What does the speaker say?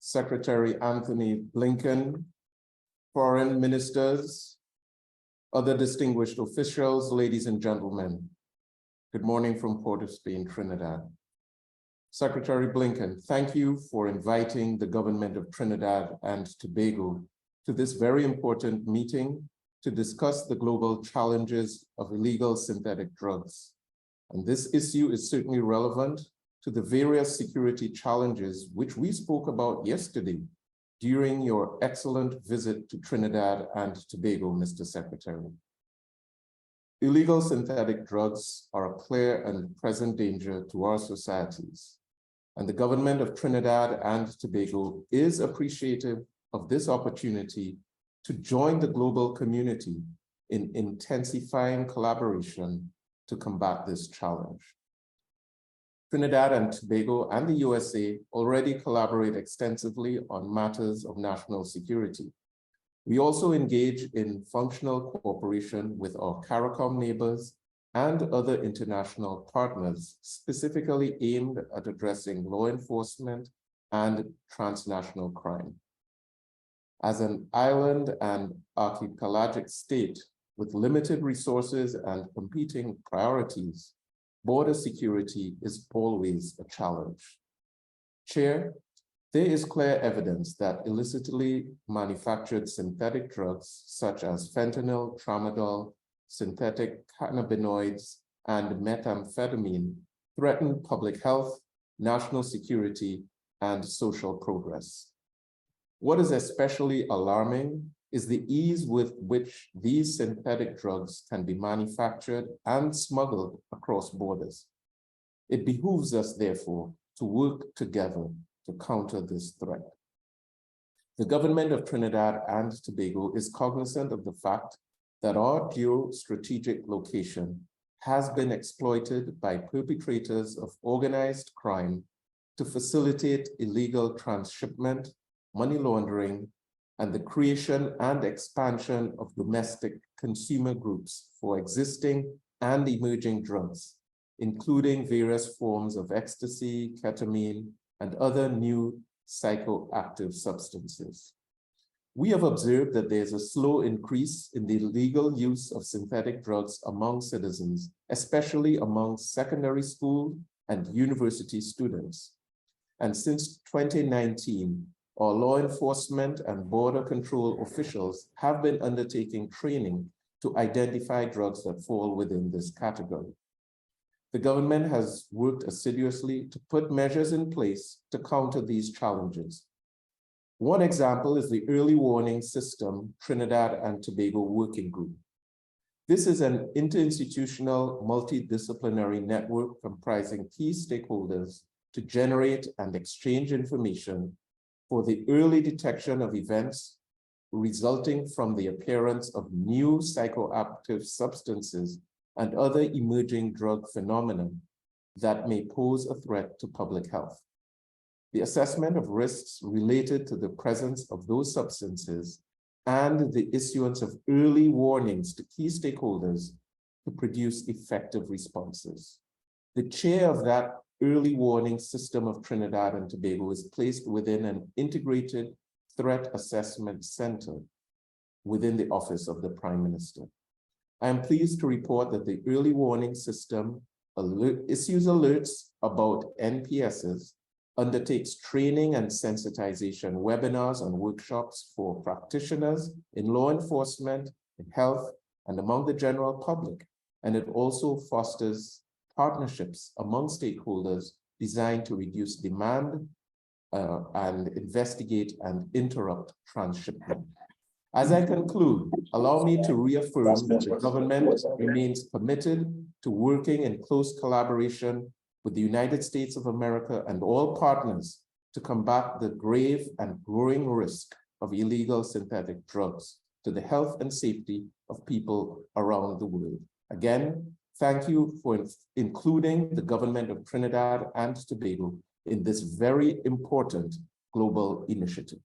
Secretary Anthony Blinken, foreign ministers, other distinguished officials, ladies and gentlemen. Good morning from Port of Spain, Trinidad. Secretary Blinken, thank you for inviting the government of Trinidad and Tobago to this very important meeting to discuss the global challenges of illegal synthetic drugs. And this issue is certainly relevant to the various security challenges which we spoke about yesterday during your excellent visit to Trinidad and Tobago, Mr. Secretary. Illegal synthetic drugs are a clear and present danger to our societies, and the government of Trinidad and Tobago is appreciative of this opportunity to join the global community in intensifying collaboration to combat this challenge. Trinidad and Tobago and the USA already collaborate extensively on matters of national security. We also engage in functional cooperation with our CARICOM neighbors and other international partners, specifically aimed at addressing law enforcement and transnational crime. As an island and archipelagic state with limited resources and competing priorities, border security is always a challenge. Chair, there is clear evidence that illicitly manufactured synthetic drugs such as fentanyl, tramadol, synthetic cannabinoids, and methamphetamine threaten public health, national security, and social progress. What is especially alarming is the ease with which these synthetic drugs can be manufactured and smuggled across borders. It behooves us, therefore, to work together to counter this threat. The government of Trinidad and Tobago is cognizant of the fact that our geostrategic location has been exploited by perpetrators of organized crime to facilitate illegal transshipment, money laundering, and the creation and expansion of domestic consumer groups for existing and emerging drugs, including various forms of ecstasy, ketamine, and other new psychoactive substances. We have observed that there's a slow increase in the legal use of synthetic drugs among citizens, especially among secondary school and university students. And since 2019, our law enforcement and border control officials have been undertaking training to identify drugs that fall within this category. The government has worked assiduously to put measures in place to counter these challenges. One example is the Early Warning System Trinidad and Tobago Working Group. This is an interinstitutional, multidisciplinary network comprising key stakeholders to generate and exchange information for the early detection of events resulting from the appearance of new psychoactive substances and other emerging drug phenomena that may pose a threat to public health. The assessment of risks related to the presence of those substances and the issuance of early warnings to key stakeholders to produce effective responses. The chair of that Early Warning System of Trinidad and Tobago is placed within an integrated threat assessment center within the office of the Prime Minister. I am pleased to report that the Early Warning System issues alerts about NPSs, undertakes training and sensitization webinars and workshops for practitioners in law enforcement, in health, and among the general public. And it also fosters partnerships among stakeholders designed to reduce demand and investigate and interrupt transshipment. As I conclude, allow me to reaffirm that the government remains committed to working in close collaboration with the United States of America and all partners to combat the grave and growing risk of illegal synthetic drugs to the health and safety of people around the world. Again, thank you for including the government of Trinidad and Tobago in this very important global initiative.